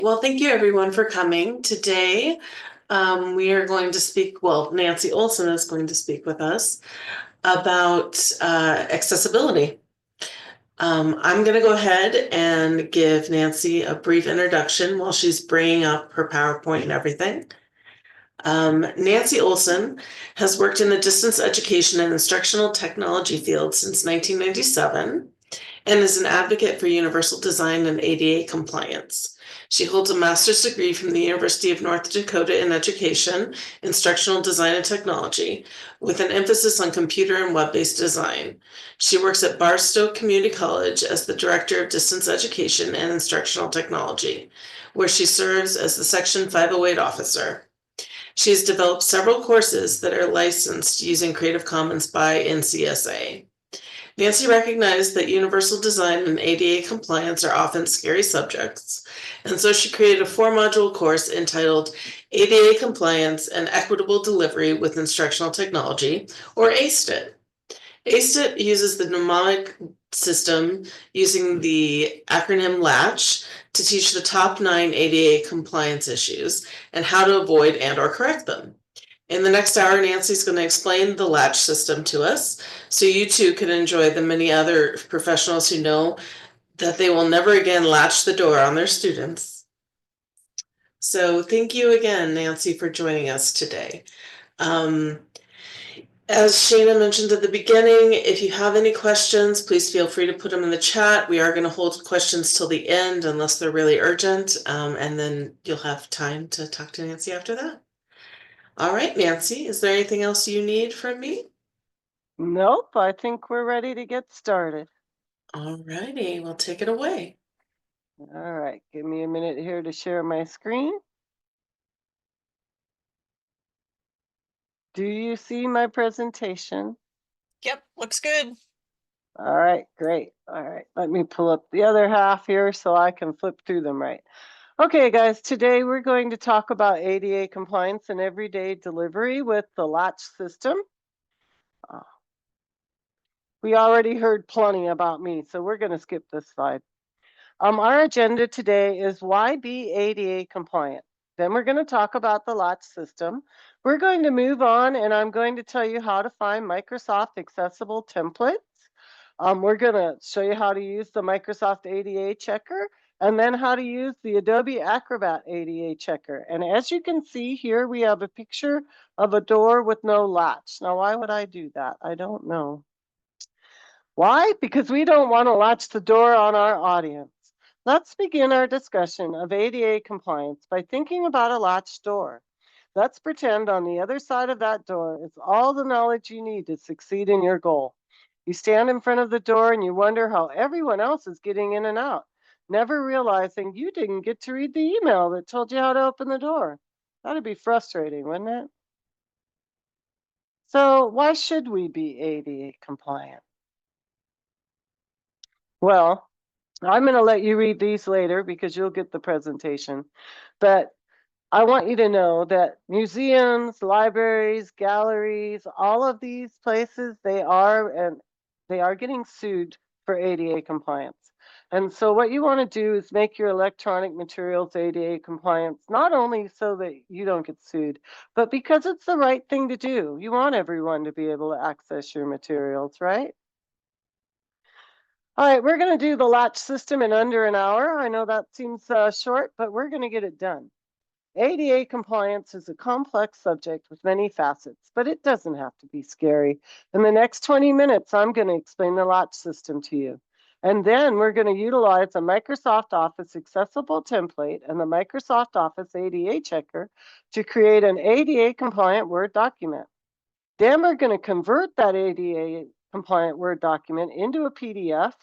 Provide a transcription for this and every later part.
Well, thank you everyone for coming. Today, we are going to speak, well, Nancy Olson is going to speak with us about accessibility. I'm going to go ahead and give Nancy a brief introduction while she's bringing up her PowerPoint and everything. Nancy Olson has worked in the distance education and instructional technology field since 1997 and is an advocate for universal design and ADA compliance. She holds a master's degree from the University of North Dakota in Education, Instructional Design and Technology, with an emphasis on computer and web-based design. She works at Barstow Community College as the Director of Distance Education and Instructional Technology, where she serves as the Section 508 officer. She has developed several courses that are licensed using Creative Commons by NCSA. Nancy recognized that universal design and ADA compliance are often scary subjects, and so she created a 4-module course entitled ADA Compliance and Equitable Delivery with Instructional Technology, or ACEDIT. ACEDIT uses the mnemonic system using the acronym LATCH to teach the top 9 ADA compliance issues and how to avoid and/or correct them. In the next hour, Nancy's going to explain the latch system to us so you too can enjoy the many other professionals who know that they will never again latch the door on their students. So thank you again, Nancy, for joining us today. As Shana mentioned at the beginning, if you have any questions, please feel free to put them in the chat. We are going to hold questions till the end unless they're really urgent, and then you'll have time to talk to Nancy after that. All right, Nancy, is there anything else you need from me? Nope, I think we're ready to get started. All righty, well, take it away. All right, give me a minute here to share my screen. Do you see my presentation? Yep, looks good. All right, great. All right, let me pull up the other half here so I can flip through them right. Okay, guys, today we're going to talk about ADA compliance and everyday delivery with the latch system. We already heard plenty about me, so we're going to skip this slide. Our agenda today is why be ADA compliant. Then we're going to talk about the latch system. We're going to move on, and I'm going to tell you how to find Microsoft accessible templates. We're going to show you how to use the Microsoft ADA checker, and then how to use the Adobe Acrobat ADA checker. And as you can see here, we have a picture of a door with no latch. Now, why would I do that? I don't know. Why? Because we don't want to latch the door on our audience. Let's begin our discussion of ADA compliance by thinking about a latched door. Let's pretend on the other side of that door is all the knowledge you need to succeed in your goal. You stand in front of the door and you wonder how everyone else is getting in and out, never realizing you didn't get to read the email that told you how to open the door. That'd be frustrating, wouldn't it? So why should we be ADA compliant? Well, I'm going to let you read these later because you'll get the presentation. But I want you to know that museums, libraries, galleries, all of these places, they are getting sued for ADA compliance. And so what you want to do is make your electronic materials ADA compliant, not only so that you don't get sued, but because it's the right thing to do. You want everyone to be able to access your materials, right? All right, we're going to do the latch system in under an hour. I know that seems short, but we're going to get it done. ADA compliance is a complex subject with many facets, but it doesn't have to be scary. In the next 20 minutes, I'm going to explain the latch system to you. And then we're going to utilize a Microsoft Office accessible template and the Microsoft Office ADA checker to create an ADA compliant Word document. Then we're going to convert that ADA compliant Word document into a PDF.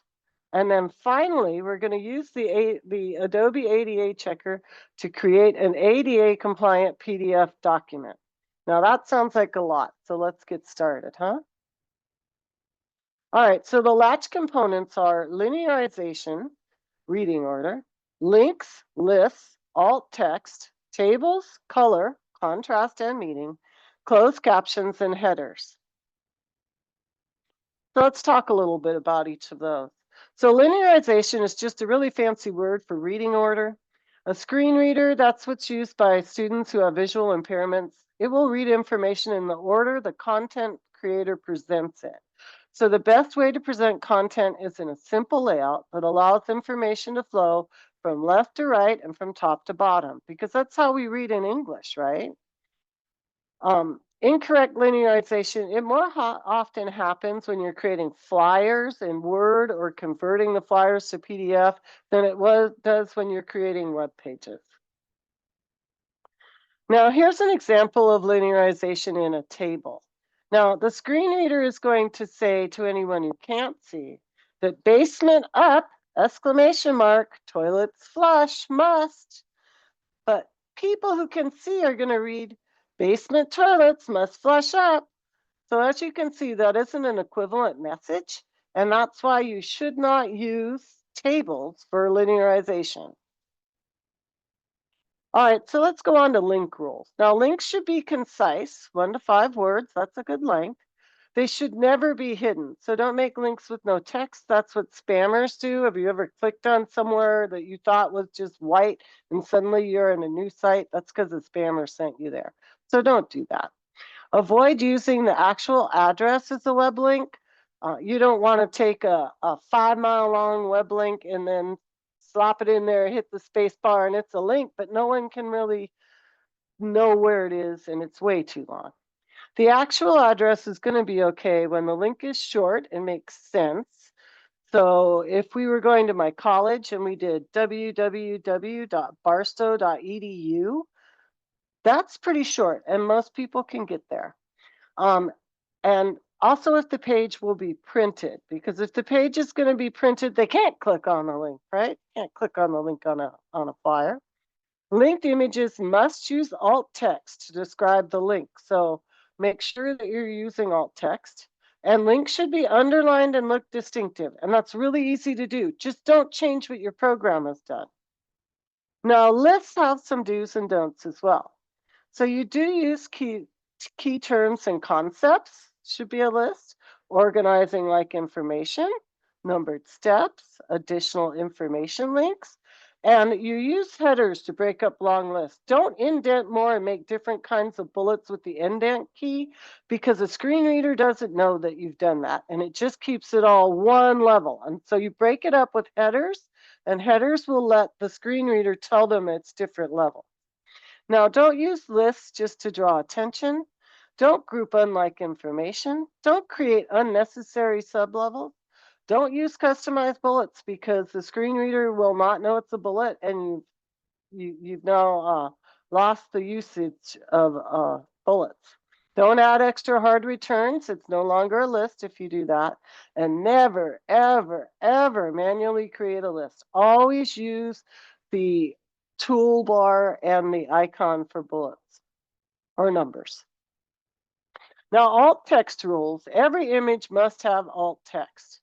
And then finally, we're going to use the Adobe ADA checker to create an ADA compliant PDF document. Now that sounds like a lot, so let's get started, huh? All right, so the latch components are linearization, reading order, links, lists, alt text, tables, color, contrast and meaning, closed captions, and headers. So let's talk a little bit about each of those. So linearization is just a really fancy word for reading order. A screen reader, that's what's used by students who have visual impairments. It will read information in the order the content creator presents it. So the best way to present content is in a simple layout that allows information to flow from left to right and from top to bottom, because that's how we read in English, right? Incorrect linearization, it more often happens when you're creating flyers in Word or converting the flyers to PDF than does when you're creating web pages. Now, here's an example of linearization in a table. Now, the screen reader is going to say to anyone who can't see that basement up, exclamation mark, toilets flush, must. But people who can see are going to read basement toilets must flush up. So as you can see, that isn't an equivalent message, and that's why you should not use tables for linearization. All right, so let's go on to link rules. Now, links should be concise, 1 to 5 words. That's a good length. They should never be hidden. So don't make links with no text. That's what spammers do. Have you ever clicked on somewhere that you thought was just white and suddenly you're in a new site? That's because a spammer sent you there. So don't do that. Avoid using the actual address as a web link. You don't want to take a 5-mile long web link and then slap it in there, hit the space bar, and it's a link, but no one can really know where it is, and it's way too long. The actual address is going to be okay when the link is short and makes sense. So if we were going to my college and we did www.barstow.edu, that's pretty short, and most people can get there. And also if the page will be printed, because if the page is going to be printed, they can't click on the link, right? Can't click on the link on a flyer. Linked images must use alt text to describe the link. So make sure that you're using alt text. And links should be underlined and look distinctive. And that's really easy to do. Just don't change what your program has done. Now, lists have some do's and don'ts as well. So you do use key terms and concepts, should be a list, organizing like information, numbered steps, additional information links, and you use headers to break up long lists. Don't indent more and make different kinds of bullets with the indent key, because a screen reader doesn't know that you've done that, and it just keeps it all one level. And so you break it up with headers, and headers will let the screen reader tell them it's different levels. Now, don't use lists just to draw attention. Don't group unlike information. Don't create unnecessary sublevels. Don't use customized bullets, because the screen reader will not know it's a bullet, and you've now lost the usage of bullets. Don't add extra hard returns. It's no longer a list if you do that. And never, ever, ever manually create a list. Always use the toolbar and the icon for bullets or numbers. Now, alt text rules. Every image must have alt text.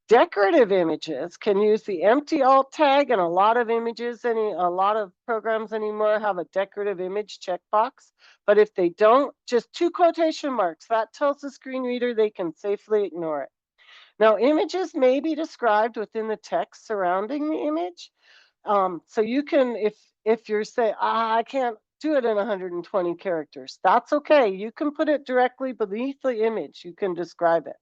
Decorative images can use the empty alt tag, and a lot of programs anymore have a decorative image checkbox. But if they don't, just 2 quotation marks. That tells the screen reader they can safely ignore it. Now, images may be described within the text surrounding the image. So you can, if you're saying, I can't do it in 120 characters, that's okay. You can put it directly beneath the image. You can describe it.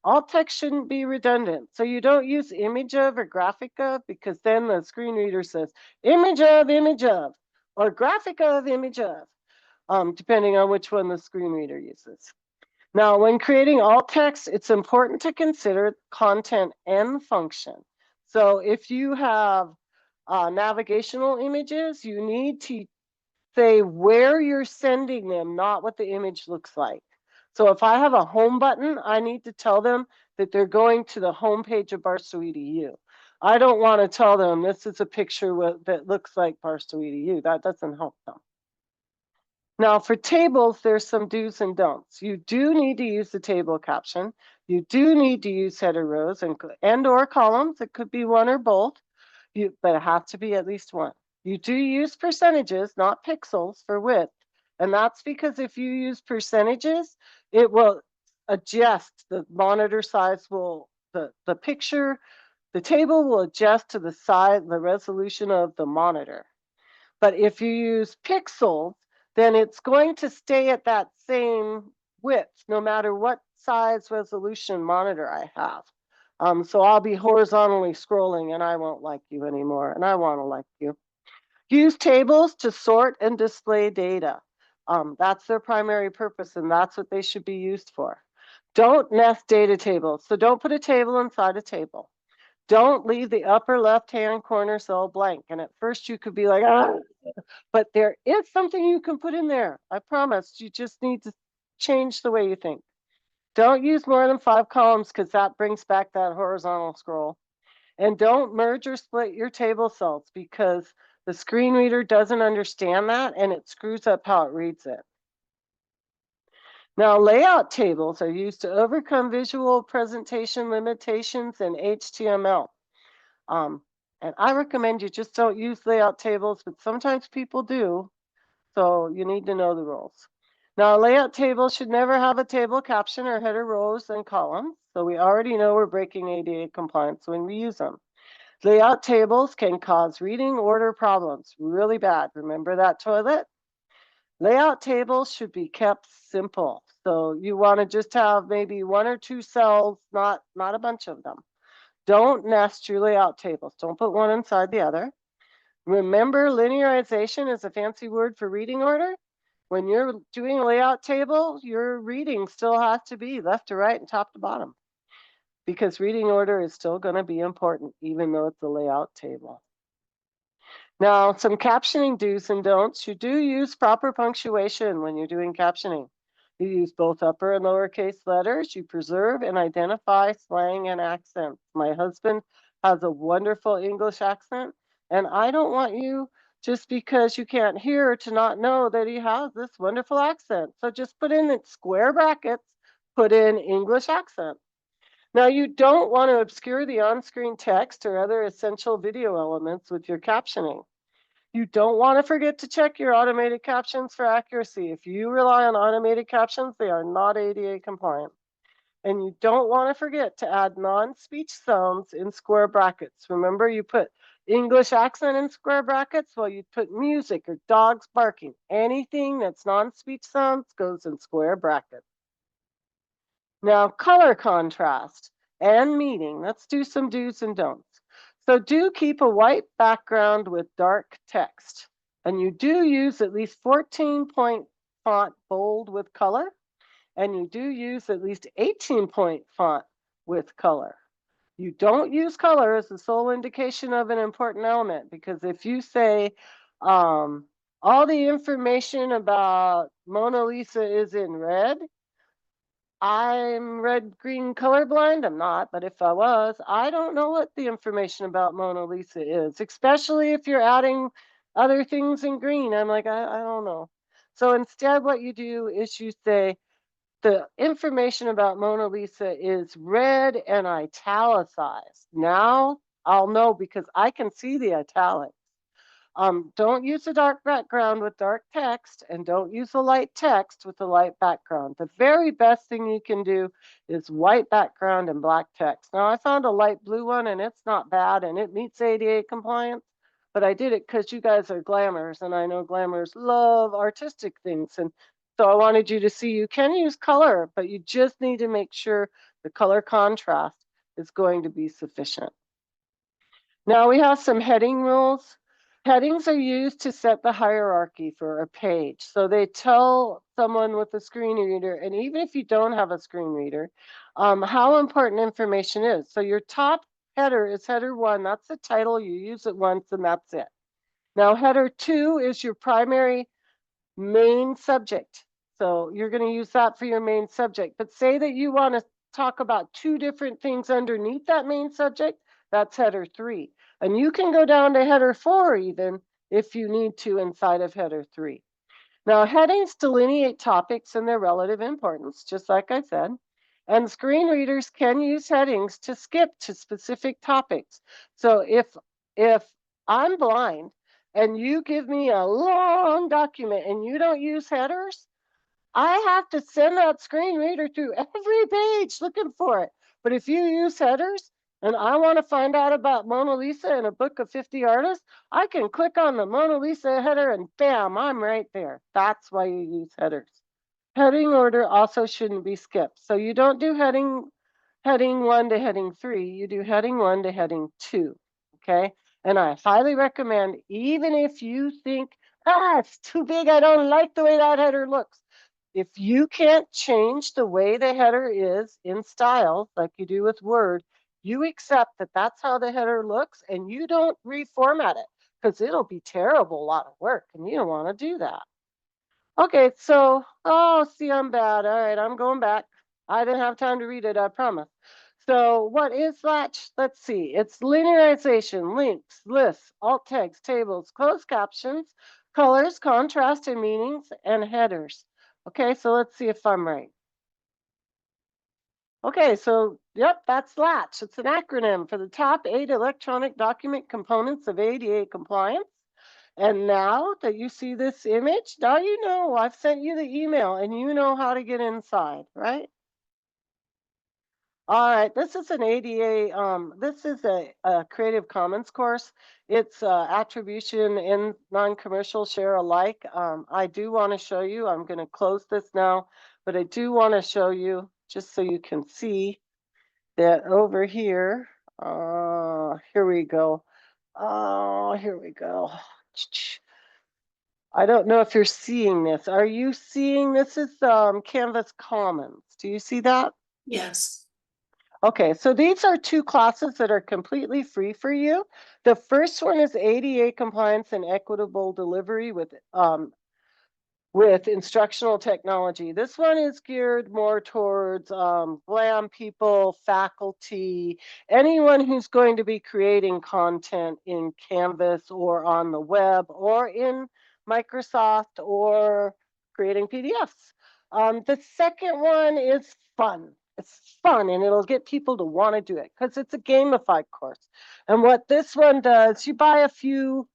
Alt text shouldn't be redundant. So you don't use image of or graphic of, because then the screen reader says image of, or graphic of, image of, depending on which one the screen reader uses. Now, when creating alt text, it's important to consider content and function. So if you have navigational images, you need to say where you're sending them, not what the image looks like. So if I have a home button, I need to tell them that they're going to the home page of Barstow EDU. I don't want to tell them this is a picture that looks like Barstow EDU. That doesn't help them. Now, for tables, there's some do's and don'ts. You do need to use the table caption. You do need to use header rows and or columns. It could be one or both, but it has to be at least one. You do use percentages, not pixels, for width. And that's because if you use percentages, it will adjust. The monitor size will, the table will adjust to the size, the resolution of the monitor. But if you use pixels, then it's going to stay at that same width, no matter what size resolution monitor I have. So I'll be horizontally scrolling and I won't like you anymore, and I want to like you. Use tables to sort and display data. That's their primary purpose, and that's what they should be used for. Don't nest data tables. So don't put a table inside a table. Don't leave the upper left-hand corner cell blank. And at first you could be like, ah, but there is something you can put in there. I promise. You just need to change the way you think. Don't use more than 5 columns because that brings back that horizontal scroll. And don't merge or split your table cells because the screen reader doesn't understand that and it screws up how it reads it. Now, layout tables are used to overcome visual presentation limitations in HTML. And I recommend you just don't use layout tables, but sometimes people do. So you need to know the rules. Now, a layout table should never have a table caption or header rows and columns. So we already know we're breaking ADA compliance when we use them. Layout tables can cause reading order problems really bad. Remember that toilet? Layout tables should be kept simple. So you want to just have maybe 1 or 2 cells, not a bunch of them. Don't nest your layout tables. Don't put one inside the other. Remember, linearization is a fancy word for reading order. When you're doing a layout table, your reading still has to be left to right and top to bottom, because reading order is still going to be important, even though it's a layout table. Now, some captioning do's and don'ts. You do use proper punctuation when you're doing captioning. You use both upper and lowercase letters. You preserve and identify slang and accents. My husband has a wonderful English accent, and I don't want you, just because you can't hear, to not know that he has this wonderful accent. So just put in square brackets, put in English accent. Now, you don't want to obscure the on-screen text or other essential video elements with your captioning. You don't want to forget to check your automated captions for accuracy. If you rely on automated captions, they are not ADA compliant. And you don't want to forget to add non-speech sounds in square brackets. Remember, you put English accent in square brackets, well, you put music or dogs barking. Anything that's non-speech sounds goes in square brackets. Now, color contrast and meaning. Let's do some do's and don'ts. So do keep a white background with dark text. And you do use at least 14-point font bold with color. And you do use at least 18-point font with color. You don't use color as the sole indication of an important element, because if you say all the information about Mona Lisa is in red, I'm red-green colorblind. I'm not, but if I was, I don't know what the information about Mona Lisa is, especially if you're adding other things in green. I'm like, I don't know. So instead, what you do is you say, the information about Mona Lisa is red and italicized. Now I'll know because I can see the italics. Don't use a dark background with dark text, and don't use a light text with a light background. The very best thing you can do is white background and black text. Now, I found a light blue one, and it's not bad, and it meets ADA compliance, but I did it because you guys are glamours, and I know glamours love artistic things. And so I wanted you to see you can use color, but you just need to make sure the color contrast is going to be sufficient. Now we have some heading rules. Headings are used to set the hierarchy for a page. So they tell someone with a screen reader, and even if you don't have a screen reader, how important information is. So your top header is header 1. That's the title. You use it once and that's it. Now header 2 is your primary main subject. So you're going to use that for your main subject. But say that you want to talk about 2 different things underneath that main subject, that's header 3. And you can go down to header 4 even if you need to inside of header 3. Now, headings delineate topics and their relative importance, just like I said. And screen readers can use headings to skip to specific topics. So if I'm blind and you give me a long document and you don't use headers, I have to send that screen reader through every page looking for it. But if you use headers, and I want to find out about Mona Lisa in a book of 50 artists, I can click on the Mona Lisa header and bam, I'm right there. That's why you use headers. Heading order also shouldn't be skipped. So you don't do heading 1 to heading 3, you do heading 1 to heading 2. Okay? And I highly recommend, even if you think, it's too big, I don't like the way that header looks. If you can't change the way the header is in style, like you do with Word, you accept that that's how the header looks and you don't reformat it, because it'll be terrible, a lot of work, and you don't want to do that. Okay, so, see, I'm bad. All right, I'm going back. I didn't have time to read it, I promise. So what is Latch? Let's see. It's linearization, links, lists, alt tags, tables, closed captions, colors, contrast and meanings, and headers. Okay, so let's see if I'm right. Okay, so yep, that's Latch. It's an acronym for the top 8 electronic document components of ADA compliance. And now that you see this image, now you know I've sent you the email and you know how to get inside, right? All right, this is an ADA, this is a Creative Commons course. It's attribution in non-commercial share alike. I do want to show you, I'm going to close this now, but I do want to show you just so you can see that over here, here we go. Oh, here we go. I don't know if you're seeing this. Are you seeing this is Canvas Commons? Do you see that? Yes. Okay, so these are 2 classes that are completely free for you. The first one is ADA compliance and equitable delivery with instructional technology. This one is geared more towards GLAM people, faculty, anyone who's going to be creating content in Canvas or on the web or in Microsoft or creating PDFs. The second one is fun. It's fun and it'll get people to want to do it because it's a gamified course. And what this one does, you buy a few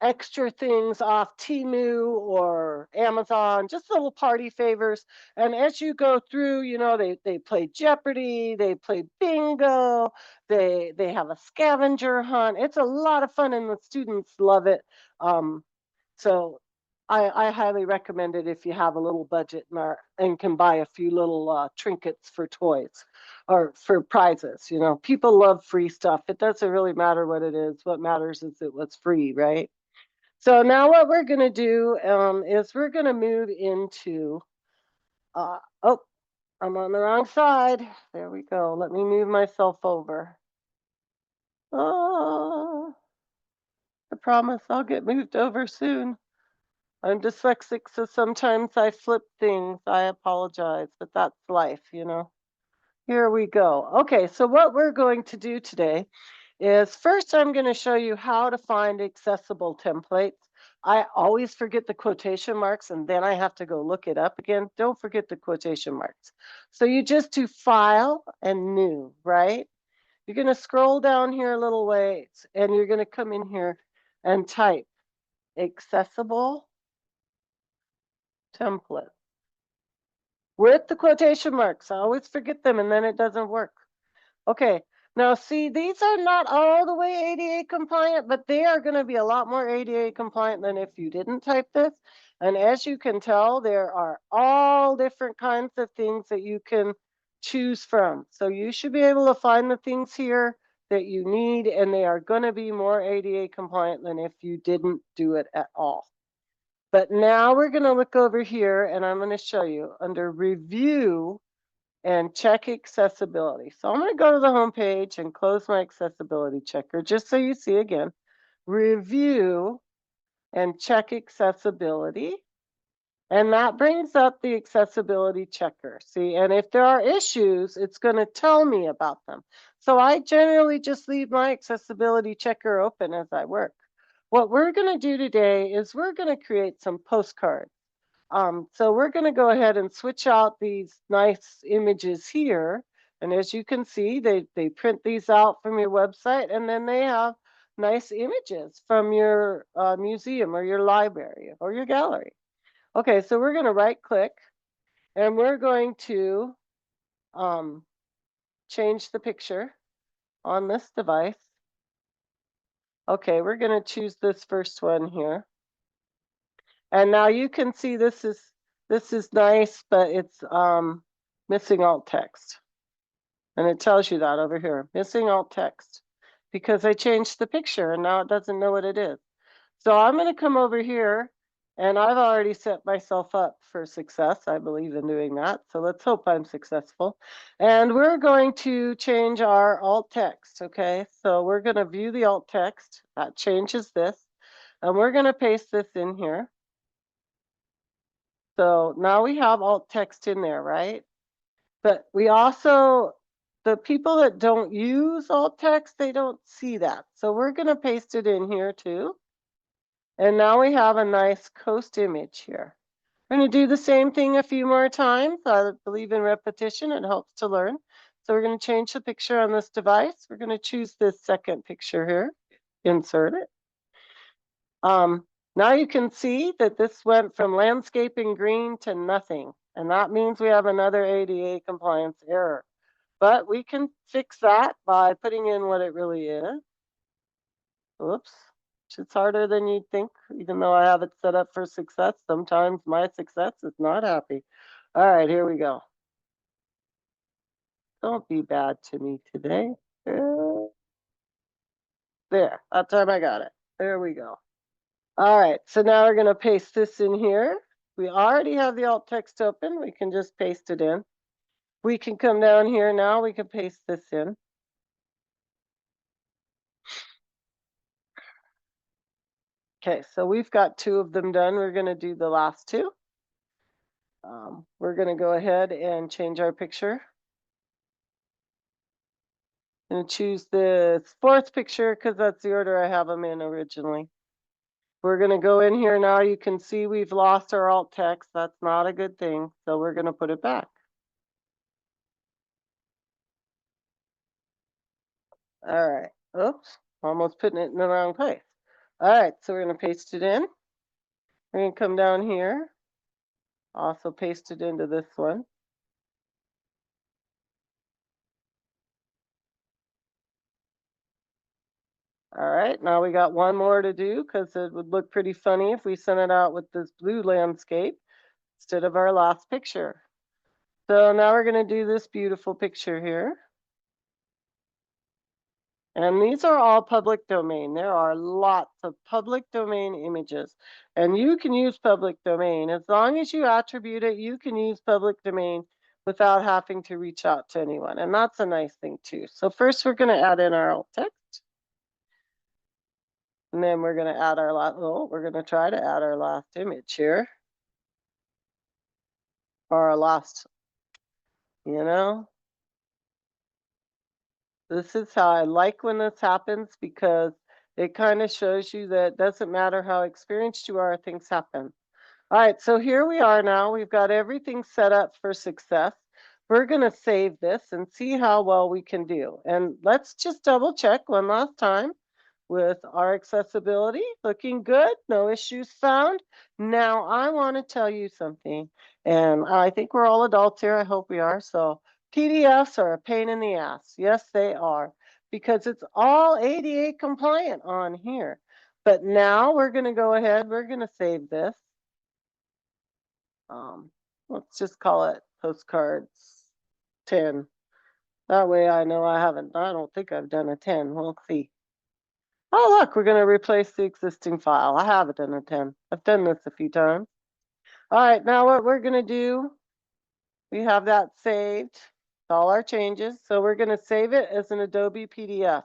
extra things off Temu or Amazon, just little party favors. And as you go through, you know, they play Jeopardy, they play bingo, they have a scavenger hunt. It's a lot of fun and the students love it. So I highly recommend it if you have a little budget and can buy a few little trinkets for toys or for prizes. You know, people love free stuff. It doesn't really matter what it is. What matters is it was free, right? So now what we're going to do is we're going to move into, oh, I'm on the wrong side. There we go. Let me move myself over. Oh, I promise I'll get moved over soon. I'm dyslexic, so sometimes I flip things. I apologize, but that's life, you know. Here we go. Okay, so what we're going to do today is first I'm going to show you how to find accessible templates. I always forget the quotation marks and then I have to go look it up again. Don't forget the quotation marks. So you just do File and New, right? You're going to scroll down here a little ways and you're going to come in here and type accessible template with the quotation marks. I always forget them and then it doesn't work. Okay, now see, these are not all the way ADA compliant, but they are going to be a lot more ADA compliant than if you didn't type this. And as you can tell, there are all different kinds of things that you can choose from. So you should be able to find the things here that you need, and they are going to be more ADA compliant than if you didn't do it at all. But now we're going to look over here, and I'm going to show you under Review and check accessibility. So I'm going to go to the home page and close my accessibility checker just so you see again. Review and check accessibility. And that brings up the accessibility checker. See, and if there are issues, it's going to tell me about them. So I generally just leave my accessibility checker open as I work. What we're going to do today is we're going to create some postcards. So we're going to go ahead and switch out these nice images here. And as you can see, they print these out from your website and then they have nice images from your museum or your library or your gallery. Okay, so we're going to right click and we're going to change the picture on this device. Okay, we're going to choose this first one here. And now you can see this is nice, but it's missing alt text. And it tells you that over here, missing alt text, because I changed the picture and now it doesn't know what it is. So I'm going to come over here, and I've already set myself up for success. I believe in doing that. So let's hope I'm successful. And we're going to change our alt text. Okay, so we're going to view the alt text. That changes this. And we're going to paste this in here. So now we have alt text in there, right? But we also, the people that don't use alt text, they don't see that. So we're going to paste it in here too. And now we have a nice coast image here. We're going to do the same thing a few more times. I believe in repetition, it helps to learn. So we're going to change the picture on this device. We're going to choose this second picture here, insert it. Now you can see that this went from landscaping green to nothing. And that means we have another ADA compliance error. But we can fix that by putting in what it really is. Oops. It's harder than you'd think, even though I have it set up for success. Sometimes my success is not happy. All right, here we go. Don't be bad to me today. There, that time I got it. There we go. All right, so now we're going to paste this in here. We already have the alt text open. We can just paste it in. We can come down here now. We can paste this in. Okay, so we've got 2 of them done. We're going to do the last 2. We're going to go ahead and change our picture. I'm going to choose this 4th picture because that's the order I have them in originally. We're going to go in here now. You can see we've lost our alt text. That's not a good thing. So we're going to put it back. All right. Oops. Almost putting it in the wrong place. All right. So we're going to paste it in. We're going to come down here. Also paste it into this one. All right, now we got one more to do because it would look pretty funny if we sent it out with this blue landscape instead of our last picture. So now we're going to do this beautiful picture here. And these are all public domain. There are lots of public domain images. And you can use public domain. As long as you attribute it, you can use public domain without having to reach out to anyone. And that's a nice thing too. So first we're going to add in our alt text. And then we're going to add our last, we're going to try to add our last image here. Or our last, This is how I like when this happens because it kind of shows you that it doesn't matter how experienced you are, things happen. All right, so here we are now. We've got everything set up for success. We're going to save this and see how well we can do. And let's just double check one last time with our accessibility. Looking good, no issues found. Now, I want to tell you something, and I think we're all adults here. I hope we are. So PDFs are a pain in the ass. Yes, they are, because it's all ADA compliant on here. But now we're going to go ahead. We're going to save this. Let's just call it postcards 10. That way I know I don't think I've done a 10. We'll see. Oh, look, we're going to replace the existing file. I have it in a 10. I've done this a few times. All right, now what we're going to do, we have that saved, all our changes. So we're going to save it as an Adobe PDF.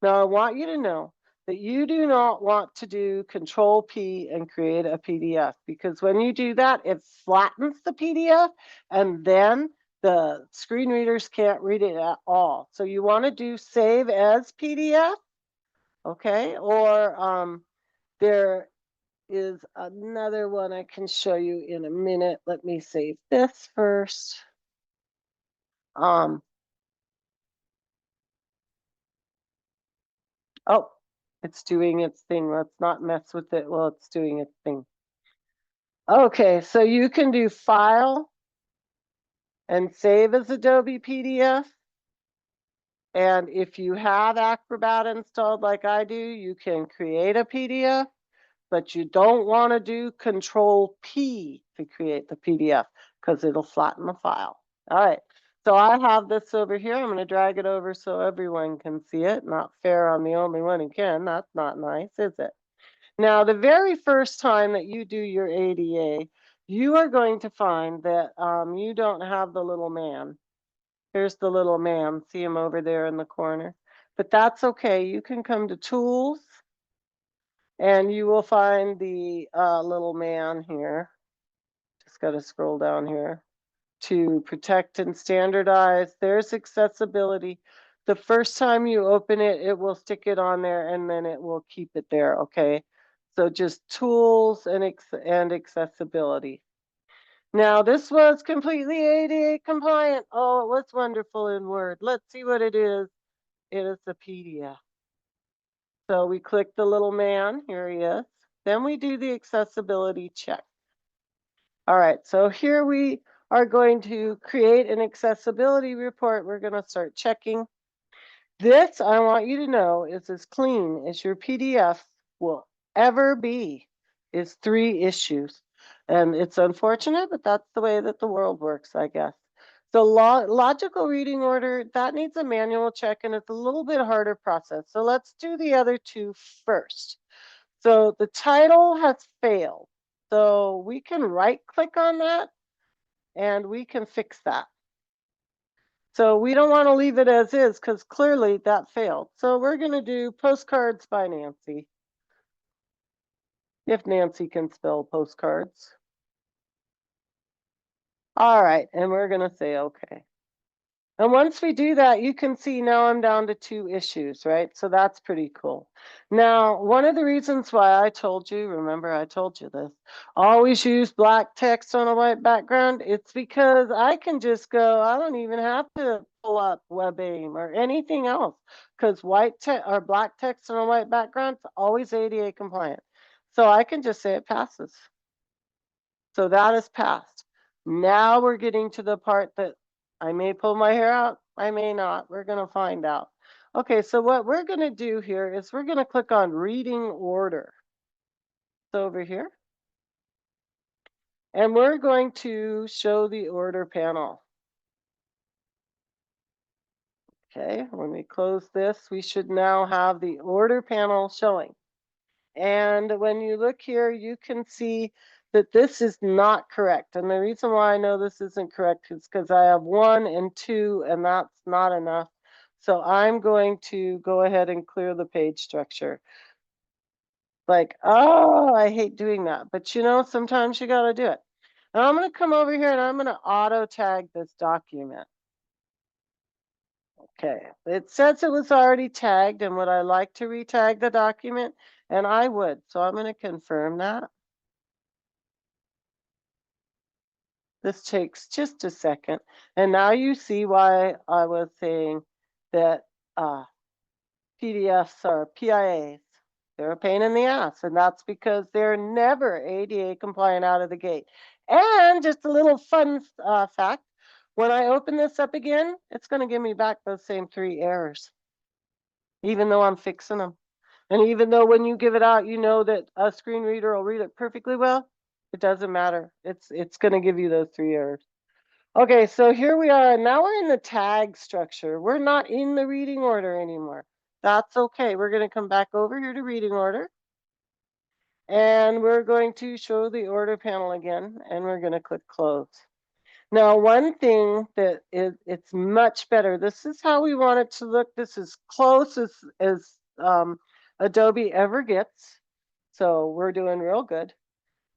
Now I want you to know that you do not want to do Control P and create a PDF, because when you do that, it flattens the PDF and then the screen readers can't read it at all. So you want to do Save as PDF. Okay, or there is another one I can show you in a minute. Let me save this first. Oh, it's doing its thing. Let's not mess with it while it's doing its thing. Okay, so you can do File and Save as Adobe PDF. And if you have Acrobat installed like I do, you can create a PDF, but you don't want to do Control P to create the PDF because it'll flatten the file. All right, so I have this over here. I'm going to drag it over so everyone can see it. Not fair, I'm the only one who can. That's not nice, is it? Now, the very first time that you do your ADA, you are going to find that you don't have the little man. Here's the little man. See him over there in the corner. But that's okay. You can come to Tools, and you will find the little man here. Just got to scroll down here to Protect and Standardize. There's accessibility. The first time you open it, it will stick it on there, and then it will keep it there, okay? So just Tools and accessibility. Now, this was completely ADA compliant. Oh, it was wonderful in Word. Let's see what it is. It is a PDF. So we click the little man. Here he is. Then we do the accessibility check. All right, so here we are going to create an accessibility report. We're going to start checking. This, I want you to know, is as clean as your PDF will ever be. Is 3 issues. And it's unfortunate, but that's the way that the world works, I guess. So logical reading order, that needs a manual check, and it's a little bit harder process. So let's do the other 2 first. So the title has failed. So we can right click on that and we can fix that. So we don't want to leave it as is because clearly that failed. So we're going to do Postcards by Nancy. If Nancy can spell postcards. All right, and we're going to say okay. And once we do that, you can see now I'm down to 2 issues, right? So that's pretty cool. Now, one of the reasons why I told you, remember I told you this, always use black text on a white background. It's because I can just go, I don't even have to pull up WebAIM or anything else because white text or black text on a white background is always ADA compliant. So I can just say it passes. So that is passed. Now we're getting to the part that I may pull my hair out, I may not. We're going to find out. Okay, so what we're going to do here is we're going to click on Reading Order. So over here. And we're going to show the order panel. Okay, when we close this, we should now have the order panel showing. And when you look here, you can see that this is not correct. And the reason why I know this isn't correct is because I have 1 and 2, and that's not enough. So I'm going to go ahead and clear the page structure. Like, oh, I hate doing that. But you know, sometimes you got to do it. And I'm going to come over here and I'm going to auto tag this document. Okay, it says it was already tagged, and would I like to retag the document? And I would. So I'm going to confirm that. This takes just a second. And now you see why I was saying that PDFs are PIAs. They're a pain in the ass, and that's because they're never ADA compliant out of the gate. And just a little fun fact, when I open this up again, it's going to give me back those same 3 errors, even though I'm fixing them. And even though when you give it out, you know that a screen reader will read it perfectly well, it doesn't matter. It's going to give you those 3 errors. Okay, so here we are. Now we're in the tag structure. We're not in the reading order anymore. That's okay. We're going to come back over here to reading order. And we're going to show the order panel again, and we're going to click close. Now, one thing that it's much better. This is how we want it to look. This is close as Adobe ever gets. So we're doing real good.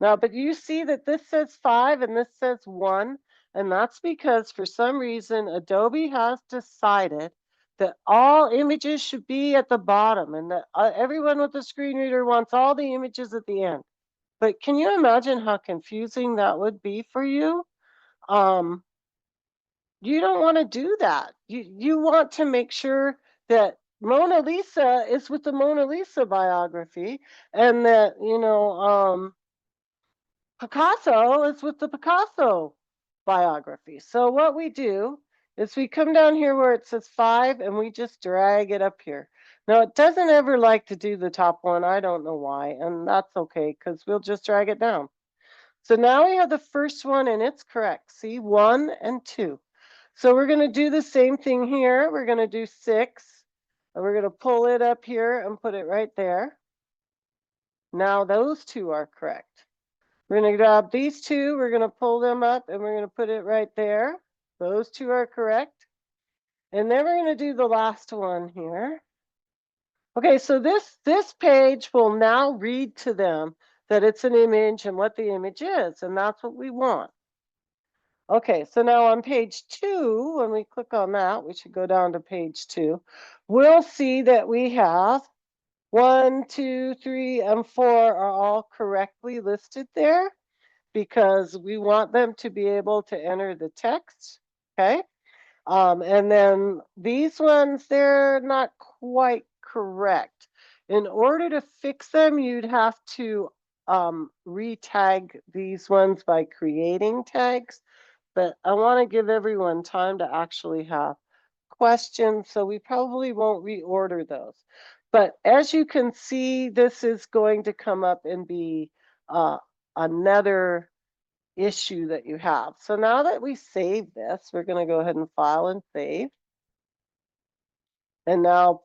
Now, but you see that this says 5 and this says 1. And that's because for some reason, Adobe has decided that all images should be at the bottom and that everyone with a screen reader wants all the images at the end. But can you imagine how confusing that would be for you? You don't want to do that. You want to make sure that Mona Lisa is with the Mona Lisa biography and that, you know, Picasso is with the Picasso biography. So what we do is we come down here where it says 5 and we just drag it up here. Now it doesn't ever like to do the top one. I don't know why, and that's okay because we'll just drag it down. So now we have the first one and it's correct. See, 1 and 2. So we're going to do the same thing here. We're going to do 6 and we're going to pull it up here and put it right there. Now those two are correct. We're going to grab these two, we're going to pull them up and we're going to put it right there. Those two are correct. And then we're going to do the last one here. Okay, so this page will now read to them that it's an image and what the image is, and that's what we want. Okay, so now on page 2, when we click on that, we should go down to page 2. We'll see that we have 1, 2, 3, and 4 are all correctly listed there because we want them to be able to enter the text. Okay. And then these ones, they're not quite correct. In order to fix them, you'd have to re-tag these ones by creating tags. But I want to give everyone time to actually have questions, so we probably won't reorder those. But as you can see, this is going to come up and be another issue that you have. So now that we save this, we're going to go ahead and file and save. And now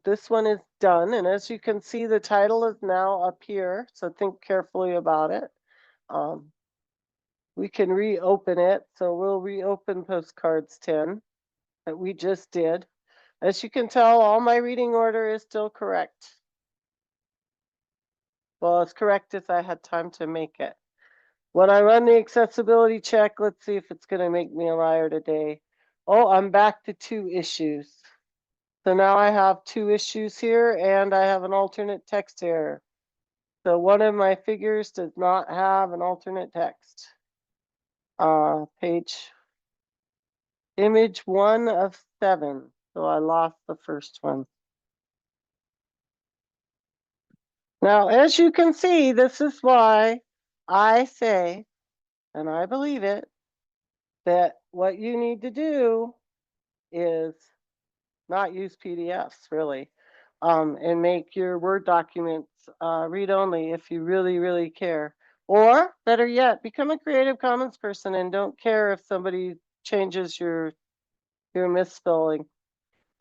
this one is done. And as you can see, the title is now up here. So think carefully about it. We can reopen it. So we'll reopen postcards 10 that we just did. As you can tell, all my reading order is still correct. Well, as correct as I had time to make it. When I run the accessibility check, let's see if it's going to make me a liar today. Oh, I'm back to 2 issues. So now I have 2 issues here and I have an alternate text error. So one of my figures does not have an alternate text. Page image 1 of 7. So I lost the first one. Now, as you can see, this is why I say, and I believe it, that what you need to do is not use PDFs really, and make your Word documents read only if you really, really care. Or better yet, become a Creative Commons person and don't care if somebody changes your misspelling.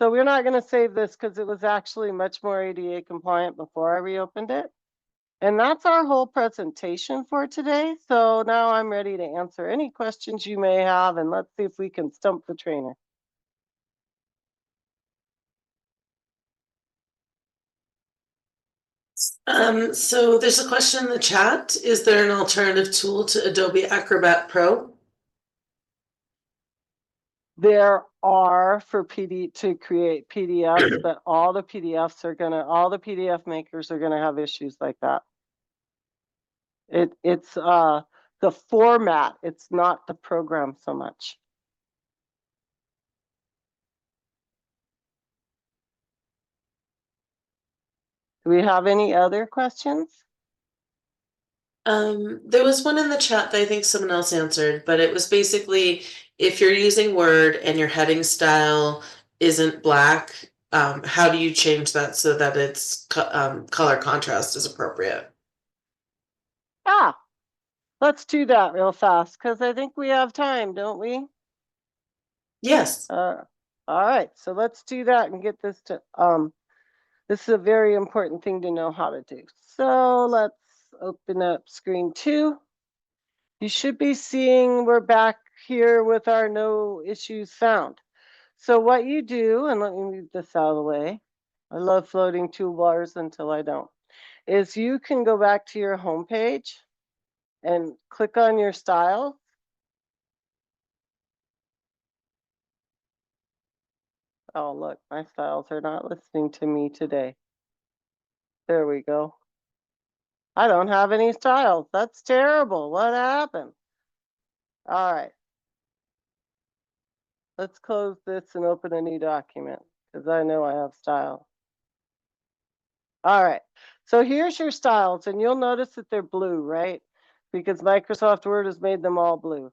So we're not going to save this because it was actually much more ADA compliant before I reopened it. And that's our whole presentation for today. So now I'm ready to answer any questions you may have, and let's see if we can stump the trainer. So there's a question in the chat. Is there an alternative tool to Adobe Acrobat Pro? There are for to create PDFs, but all the PDF makers are gonna have issues like that. It's the format, it's not the program so much. Do we have any other questions? There was one in the chat that I think someone else answered, but it was basically if you're using Word and your heading style isn't black, how do you change that so that it's color contrast is appropriate? Let's do that real fast because I think we have time, don't we? Yes. All right, so let's do that and get this to this is a very important thing to know how to do. So let's open up screen 2. You should be seeing we're back here with our no issues found. So what you do, and let me move this out of the way. I love floating toolbars until I don't. Is you can go back to your home page and click on your style. Oh, look, my styles are not listening to me today. There we go. I don't have any styles. That's terrible. What happened? All right. Let's close this and open a new document because I know I have style. All right. So here's your styles, and you'll notice that they're blue, right? Because Microsoft Word has made them all blue.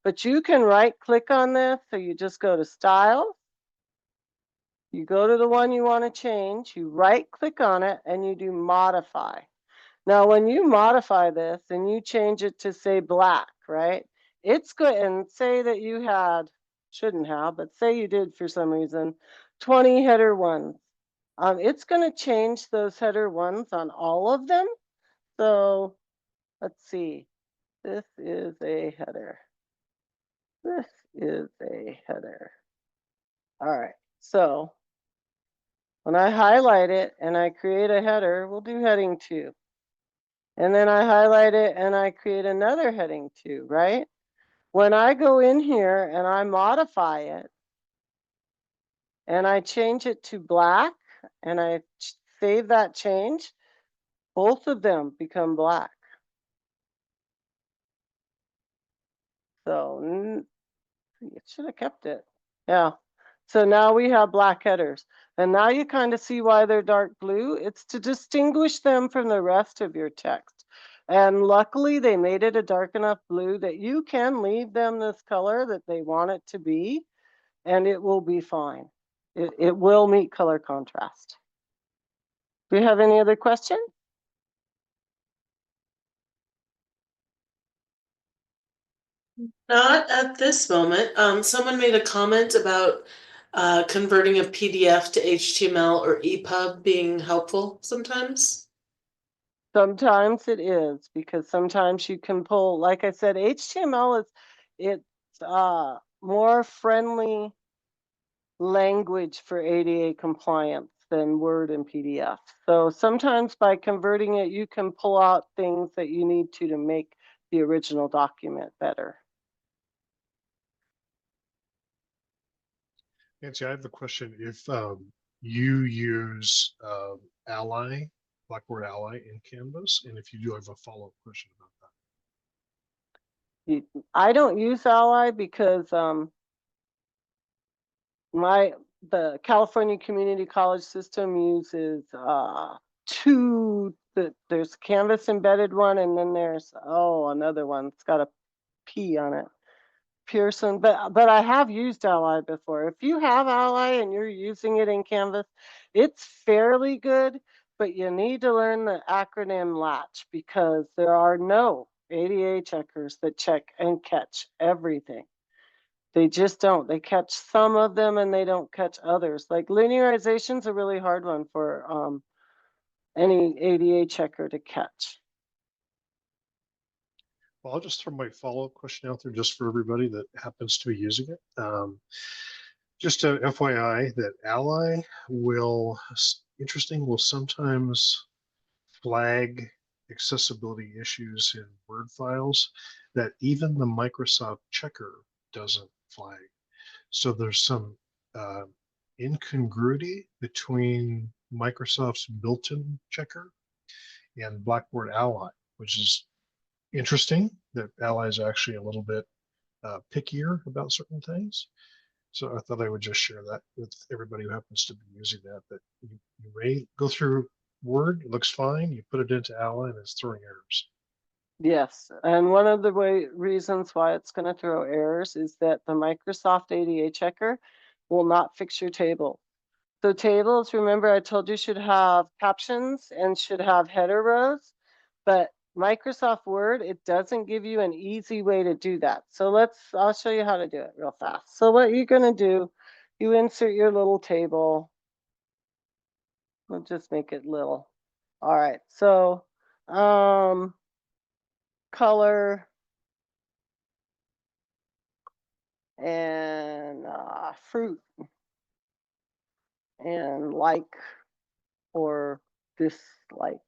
But you can right click on this. So you just go to Style. You go to the one you want to change, you right click on it and you do modify. Now, when you modify this and you change it to say black, right? It's good. And say that you had, shouldn't have, but say you did for some reason, 20 header ones. It's going to change those header ones on all of them. So let's see. This is a header. This is a header. All right. So when I highlight it and I create a header, we'll do heading 2. And then I highlight it and I create another heading 2, right? When I go in here and I modify it and I change it to black and I save that change, both of them become black. So it should have kept it. Yeah. So now we have black headers. And now you kind of see why they're dark blue. It's to distinguish them from the rest of your text. And luckily they made it a dark enough blue that you can leave them this color that they want it to be, and it will be fine. It will meet color contrast. Do you have any other questions? Not at this moment. Someone made a comment about converting a PDF to HTML or EPUB being helpful sometimes. Sometimes it is, because sometimes you can pull, like I said, HTML is, it's more friendly language for ADA compliance than Word and PDF. So sometimes by converting it, you can pull out things that you need to make the original document better. Nancy, I have a question. If you use Ally, Blackboard Ally in Canvas, and if you do, have a follow-up question about that. I don't use Ally because the California Community College system uses there's Canvas embedded one, and then there's another one. It's got a P on it. Pearson, but I have used Ally before. If you have Ally and you're using it in Canvas, it's fairly good, but you need to learn the acronym latch because there are no ADA checkers that check and catch everything. They just don't. They catch some of them and they don't catch others. Like linearization is a really hard one for any ADA checker to catch. Well, I'll just throw my follow-up question out there just for everybody that happens to be using it. Just a FYI that Ally will sometimes flag accessibility issues in Word files that even the Microsoft checker doesn't flag. So there's some incongruity between Microsoft's built-in checker and Blackboard Ally, which is interesting that Ally is actually a little bit pickier about certain things. So I thought I would just share that with everybody who happens to be using that, that you may go through Word, it looks fine, you put it into Ally and it's throwing errors. Yes, and one of the reasons why it's going to throw errors is that the Microsoft ADA checker will not fix your table. So tables, remember I told you should have captions and should have header rows, but Microsoft Word, it doesn't give you an easy way to do that. So I'll show you how to do it real fast. So what you're going to do, you insert your little table. We'll just make it little. All right, so color and fruit and like or dislike.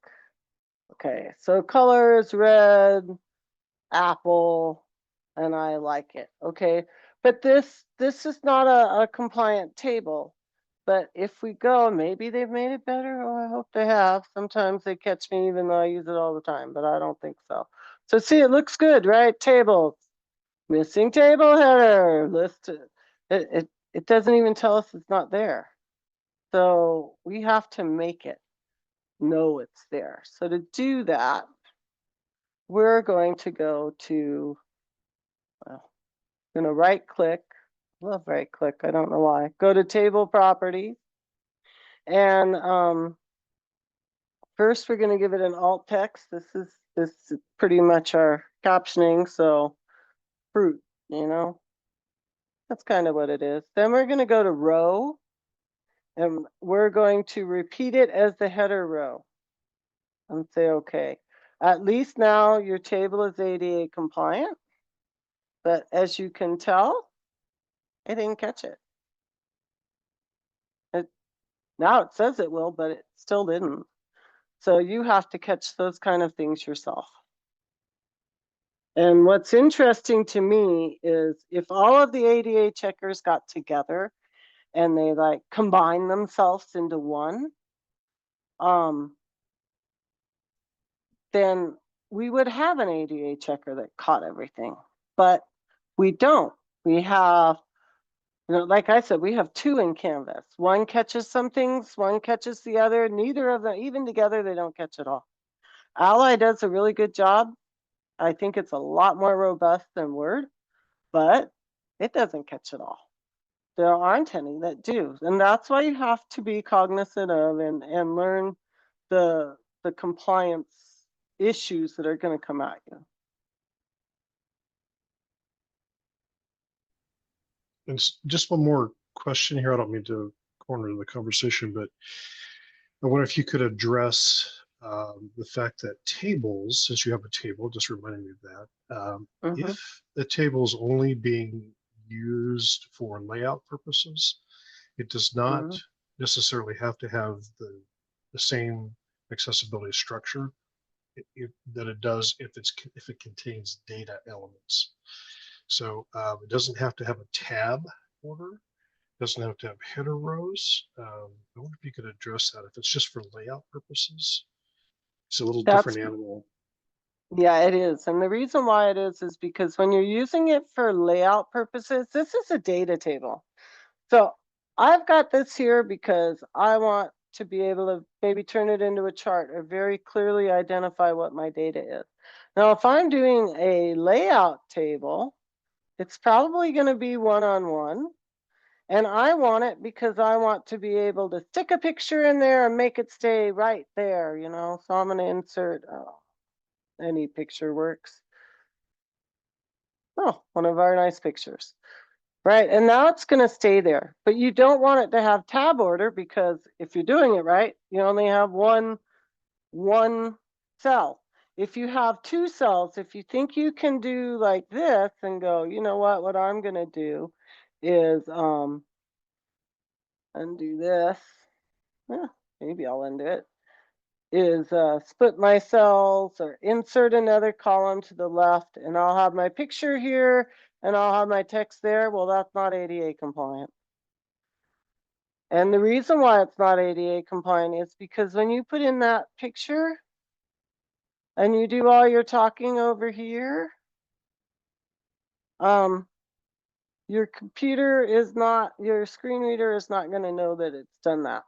Okay, so color is red, apple, and I like it. Okay, but this is not a compliant table. But if we go, maybe they've made it better. Oh, I hope they have. Sometimes they catch me even though I use it all the time, but I don't think so. So see, it looks good, right? Tables, missing table header, listed. It doesn't even tell us it's not there. So we have to make it know it's there. So to do that, we're going to go to, well, Gonna right click. Love right click. I don't know why. Go to table properties. And first we're gonna give it an alt text. This is pretty much our captioning, so fruit, you know. That's kind of what it is. Then we're gonna go to row, and we're going to repeat it as the header row and say okay. At least now your table is ADA compliant, but as you can tell, it didn't catch it. Now it says it will, but it still didn't. So you have to catch those kind of things yourself. And what's interesting to me is if all of the ADA checkers got together and they like combine themselves into one, then we would have an ADA checker that caught everything. But we don't. We have, like I said, we have two in Canvas. One catches some things, one catches the other. Neither of them, even together, they don't catch it all. Ally does a really good job. I think it's a lot more robust than Word, but it doesn't catch it all. There aren't any that do. And that's why you have to be cognizant of and learn the compliance issues that are going to come at you. And just one more question here. I don't mean to corner the conversation, but I wonder if you could address the fact that tables, since you have a table, just reminding me of that, if the table is only being used for layout purposes, it does not necessarily have to have the same accessibility structure that it does if it contains data elements. So it doesn't have to have a tab order. Doesn't have to have header rows. I wonder if you could address that. If it's just for layout purposes, it's a little different animal. Yeah, it is. And the reason why it is because when you're using it for layout purposes, this is a data table. So I've got this here because I want to be able to maybe turn it into a chart or very clearly identify what my data is. Now, if I'm doing a layout table, it's probably going to be one-on-one. And I want it because I want to be able to stick a picture in there and make it stay right there, you know. So I'm going to insert, any picture works. Oh, one of our nice pictures. Right, and now it's going to stay there. But you don't want it to have tab order because if you're doing it right, you only have one cell. If you have two cells, if you think you can do like this and go, you know what I'm going to do is undo this. Yeah, maybe I'll undo it. Is split my cells or insert another column to the left, and I'll have my picture here and I'll have my text there. Well, that's not ADA compliant. And the reason why it's not ADA compliant is because when you put in that picture and you do all your talking over here, your computer is not, your screen reader is not going to know that it's done that.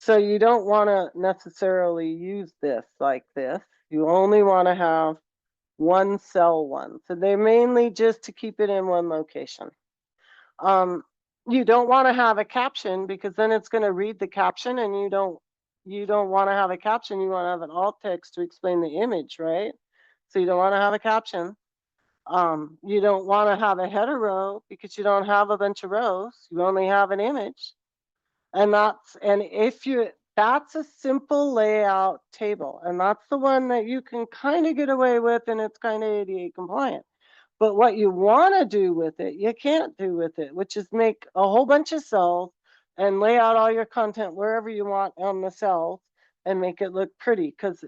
So you don't want to necessarily use this like this. You only want to have one cell one. So they're mainly just to keep it in one location. You don't want to have a caption because then it's going to read the caption, and you don't want to have a caption. You want to have an alt text to explain the image, right? So you don't want to have a caption. You don't want to have a header row because you don't have a bunch of rows. You only have an image. And that's a simple layout table. And that's the one that you can kind of get away with, and it's kind of ADA compliant. But what you want to do with it, you can't do with it, which is make a whole bunch of cells and lay out all your content wherever you want on the cells and make it look pretty. Because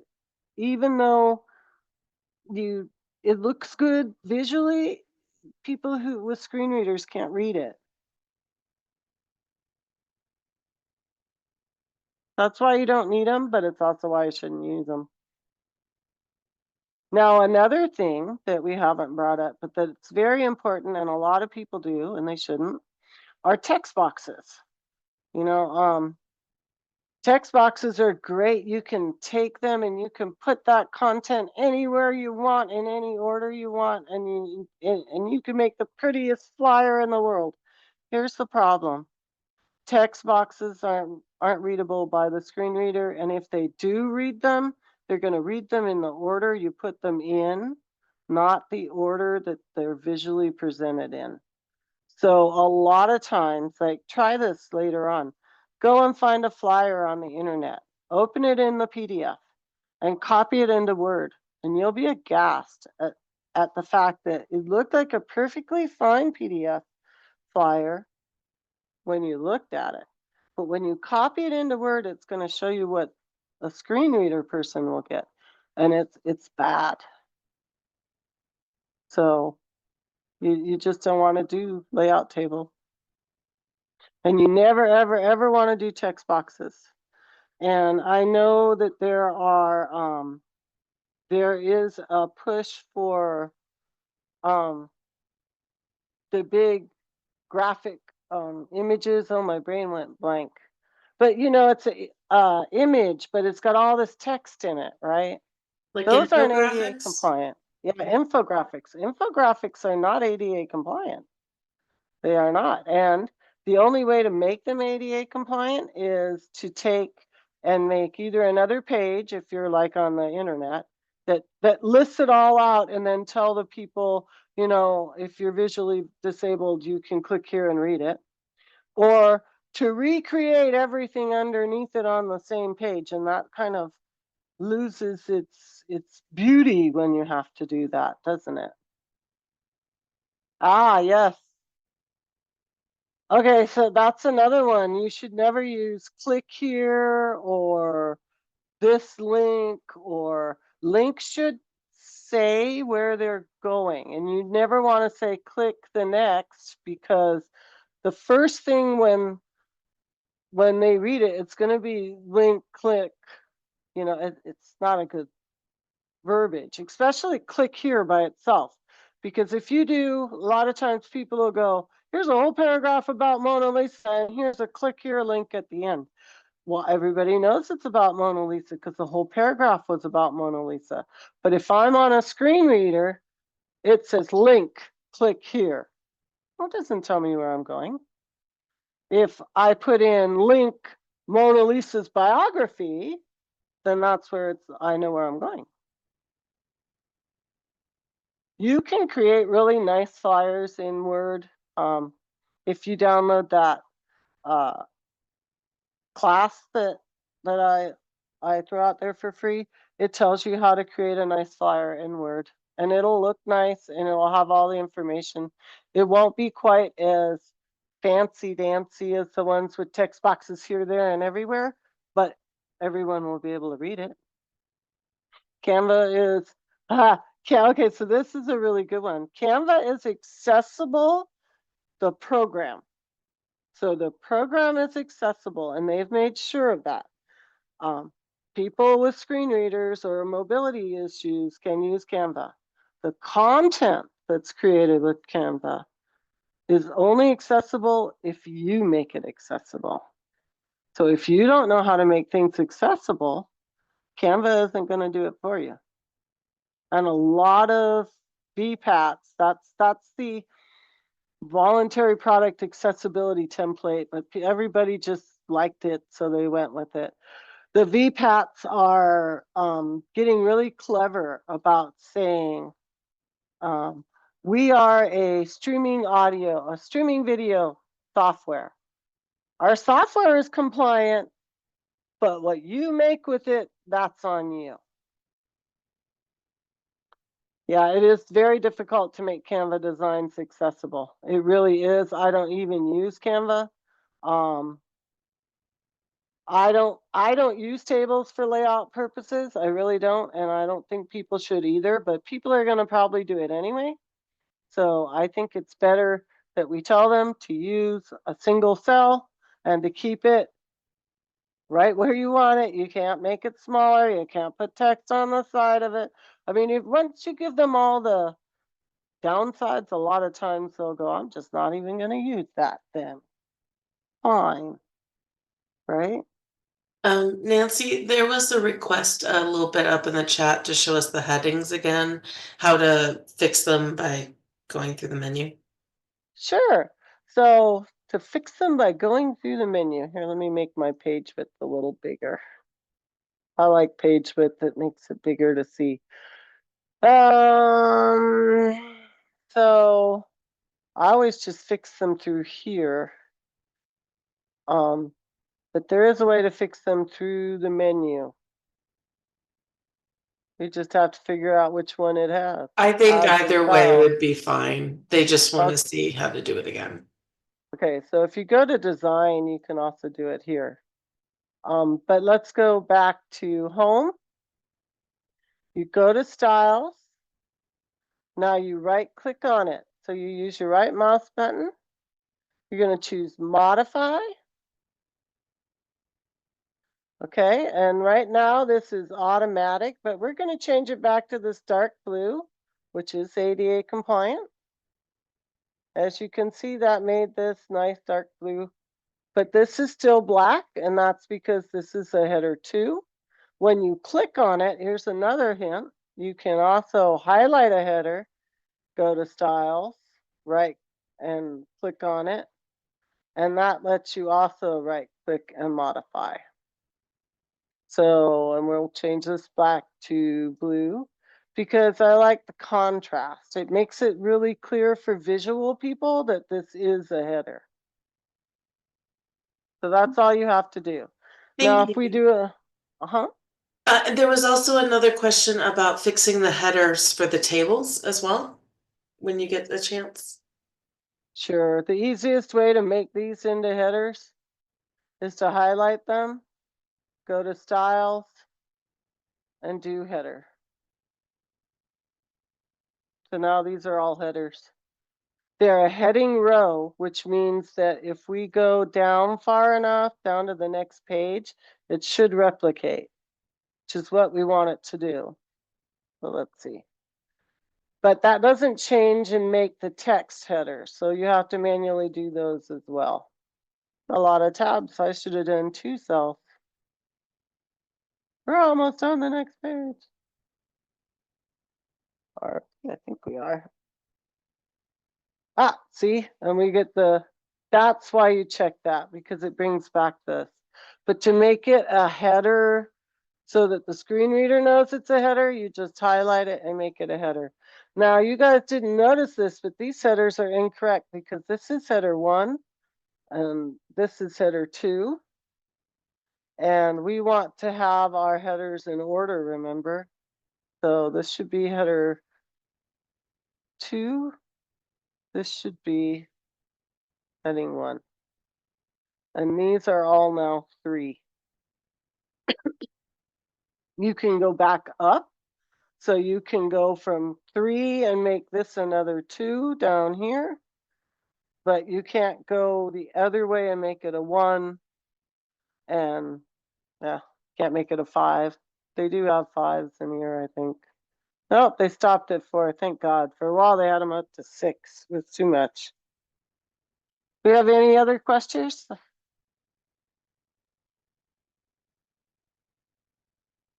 even though it looks good visually, people who with screen readers can't read it. That's why you don't need them, but it's also why you shouldn't use them. Now, another thing that we haven't brought up, but that's very important, and a lot of people do, and they shouldn't, are text boxes. You know, Text boxes are great. You can take them and you can put that content anywhere you want in any order you want, and you can make the prettiest flyer in the world. Here's the problem. Text boxes aren't readable by the screen reader, and if they do read them, they're going to read them in the order you put them in, not the order that they're visually presented in. So a lot of times, like, try this later on. Go and find a flyer on the internet, open it in the PDF, and copy it into Word, and you'll be aghast at the fact that it looked like a perfectly fine PDF flyer when you looked at it. But when you copy it into Word, it's going to show you what a screen reader person will get, and it's bad. So you just don't want to do layout table. And you never, ever, ever want to do text boxes. And I know that there is a push for the big graphic images. Oh, my brain went blank. But you know, it's a image, but it's got all this text in it, right? Like Those aren't ADA infographics? compliant. Yeah, infographics. Infographics are not ADA compliant. They are not. And the only way to make them ADA compliant is to take and make either another page, if you're like on the internet, that lists it all out, and then tell the people, you know, if you're visually disabled, you can click here and read it, or to recreate everything underneath it on the same page. And that kind of loses its beauty when you have to do that, doesn't it? Ah, yes. Okay, so that's another one. You should never use click here or this link, or links should say where they're going. And you never want to say click the next, because the first thing when they read it, it's going to be link, click. You know, it's not a good verbiage, especially click here by itself. Because if you do, a lot of times people will go, here's a whole paragraph about Mona Lisa, and here's a click here link at the end. Well, everybody knows it's about Mona Lisa because the whole paragraph was about Mona Lisa. But if I'm on a screen reader, it says link, click here. Well, it doesn't tell me where I'm going. If I put in link Mona Lisa's biography, then that's where I know where I'm going. You can create really nice flyers in Word. If you download that class that I threw out there for free, it tells you how to create a nice flyer in Word, and it'll look nice and it'll have all the information. It won't be quite as fancy dancy as the ones with text boxes here, there, and everywhere, but everyone will be able to read it. Canva is, okay, so this is a really good one. Canva is accessible, the program. So the program is accessible, and they've made sure of that. People with screen readers or mobility issues can use Canva. The content that's created with Canva is only accessible if you make it accessible. So if you don't know how to make things accessible, Canva isn't going to do it for you. And a lot of VPATs, that's the voluntary product accessibility template, but everybody just liked it, so they went with it. The VPATs are getting really clever about saying, we are a streaming video software. Our software is compliant, but what you make with it, that's on you. Yeah, it is very difficult to make Canva designs accessible. It really is. I don't even use Canva. I don't use tables for layout purposes. I really don't, and I don't think people should either, but people are going to probably do it anyway. So I think it's better that we tell them to use a single cell and to keep it right where you want it. You can't make it smaller. You can't put text on the side of it. I mean, once you give them all the downsides, a lot of times they'll go, I'm just not even going to use that then. Fine. Right? Nancy, there was a request a little bit up in the chat to show us the headings again, how to fix them by going through the menu. Sure. So to fix them by going through the menu, here, let me make my page width a little bigger. I like page width, it makes it bigger to see. So I always just fix them through here. But there is a way to fix them through the menu. You just have to figure out which one it has. I think Adds and either way styles. would be fine. They just want to Okay. see how to do it again. Okay, so if you go to design, you can also do it here. But let's go back to home. You go to styles. Now you right click on it. So you use your right mouse button. You're going to choose modify. Okay, and right now this is automatic, but we're going to change it back to this dark blue, which is ADA compliant. As you can see, that made this nice dark blue, but this is still black, and that's because this is a header 2. When you click on it, here's another hint. You can also highlight a header, go to styles, right, and click on it. And that lets you also right click and modify. So, and we'll change this back to blue because I like the contrast. It makes it really clear for visual people that this is a header. So that's all you have to do. Now, Thank if we you. do a, There was also another question about fixing the headers for the tables as well, when you get a chance. Sure, the easiest way to make these into headers is to highlight them, go to styles, and do header. So now these are all headers. They're a heading row, which means that if we go down far enough, down to the next page, it should replicate, which is what we want it to do. So let's see. But that doesn't change and make the text header, so you have to manually do those as well. A lot of tabs, I should have done 2 cells. We're almost on the next page. Or I think we are. Ah, see, and we get that's why you check that, because it brings back this. But to make it a header so that the screen reader knows it's a header, you just highlight it and make it a header. Now, you guys didn't notice this, but these headers are incorrect because this is header 1 and this is header 2. And we want to have our headers in order, remember? So this should be header 2. This should be heading 1. And these are all now 3. You can go back up. So you can go from 3 and make this another 2 down here. But you can't go the other way and make it a 1. And yeah, can't make it a 5. They do have 5s in here, I think. Nope, they stopped at 4, thank God. For a while they had them up to 6. It was too much. Do we have any other questions?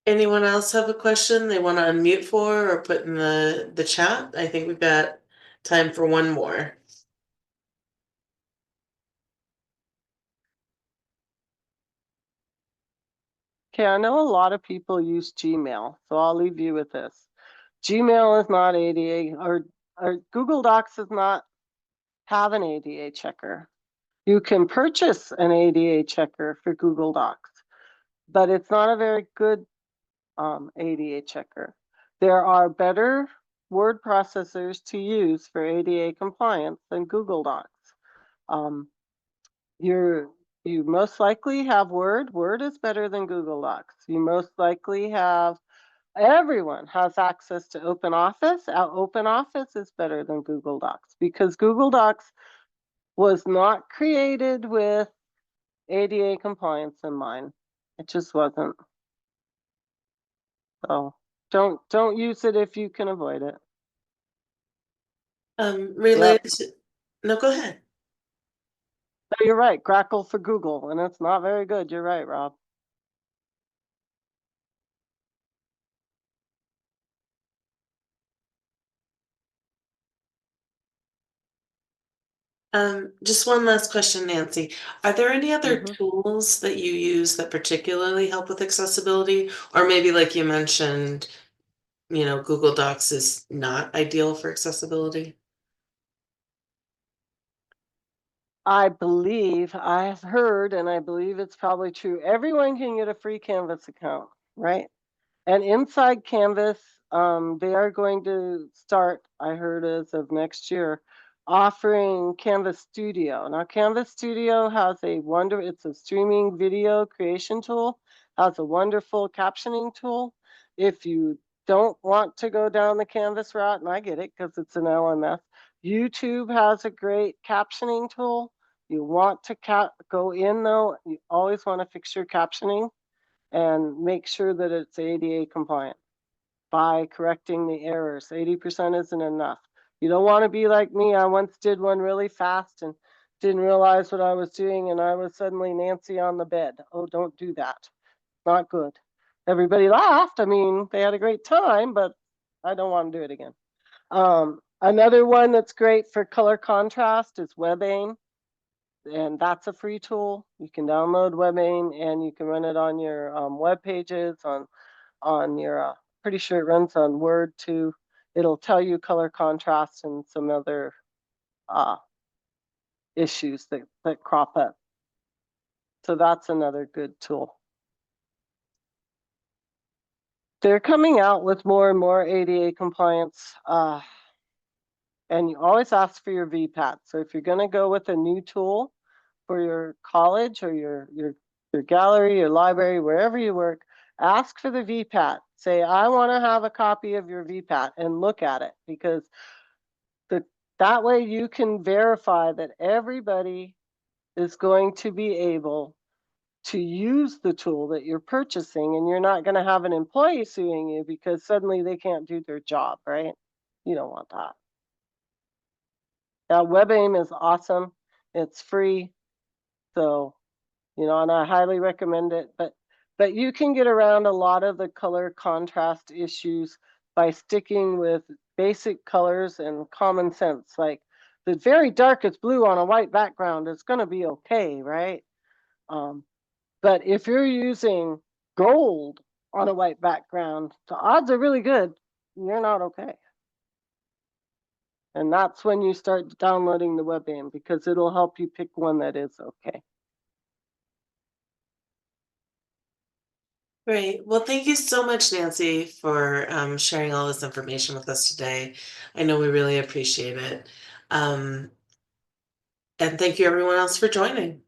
Anyone else have a question they want to unmute for or put in the chat? I think we've got time for one more. Okay, I know a lot of people use Gmail, so I'll leave you with this. Gmail is not ADA, or Google Docs does not have an ADA checker. You can purchase an ADA checker for Google Docs, but it's not a very good ADA checker. There are better word processors to use for ADA compliance than Google Docs. You most likely have Word. Word is better than Google Docs. You most likely have, everyone has access to OpenOffice. OpenOffice is better than Google Docs because Google Docs was not created with ADA compliance in mind. It just wasn't. So don't use it if you can avoid it. Related to, no, go ahead. So you're right, Grackle for Google, and it's not very good. You're right, Rob. Just one last question, Nancy. Are there any other Mhm. tools that you use that particularly help with accessibility? Or maybe like you mentioned, Google Docs is not ideal for accessibility? I believe I've heard, and I believe it's probably true, everyone can get a free Canvas account, right? And inside Canvas, they are going to start, I heard as of next year, offering Canvas Studio. Now, Canvas Studio has it's a streaming video creation tool, has a wonderful captioning tool. If you don't want to go down the Canvas route, and I get it because it's an LMS, YouTube has a great captioning tool. You want to go in though, you always want to fix your captioning and make sure that it's ADA compliant by correcting the errors. 80% isn't enough. You don't want to be like me. I once did one really fast and didn't realize what I was doing, and I was suddenly Nancy on the bed. Oh, don't do that. Not good. Everybody laughed. I mean, they had a great time, but I don't want to do it again. Another one that's great for color contrast is WebAIM, and that's a free tool. You can download WebAIM and you can run it on your web pages, on your pretty sure it runs on Word too. It'll tell you color contrast and some other issues that crop up. So that's another good tool. They're coming out with more and more ADA compliance, and you always ask for your VPAT. So if you're going to go with a new tool for your college or your gallery, your library, wherever you work, ask for the VPAT. Say, I want to have a copy of your VPAT and look at it, because that way you can verify that everybody is going to be able to use the tool that you're purchasing, and you're not going to have an employee suing you because suddenly they can't do their job, right? You don't want that. Now, WebAIM is awesome. It's free. So, and I highly recommend it, but you can get around a lot of the color contrast issues by sticking with basic colors and common sense. Like the very darkest blue on a white background is going to be okay, right? But if you're using gold on a white background, the odds are really good you're not okay. And that's when you start downloading the WebAIM, because it'll help you pick one that is okay. Great. Well, thank you so much, Nancy, for sharing all this information with us today. I know we really appreciate it. And thank you everyone else for joining.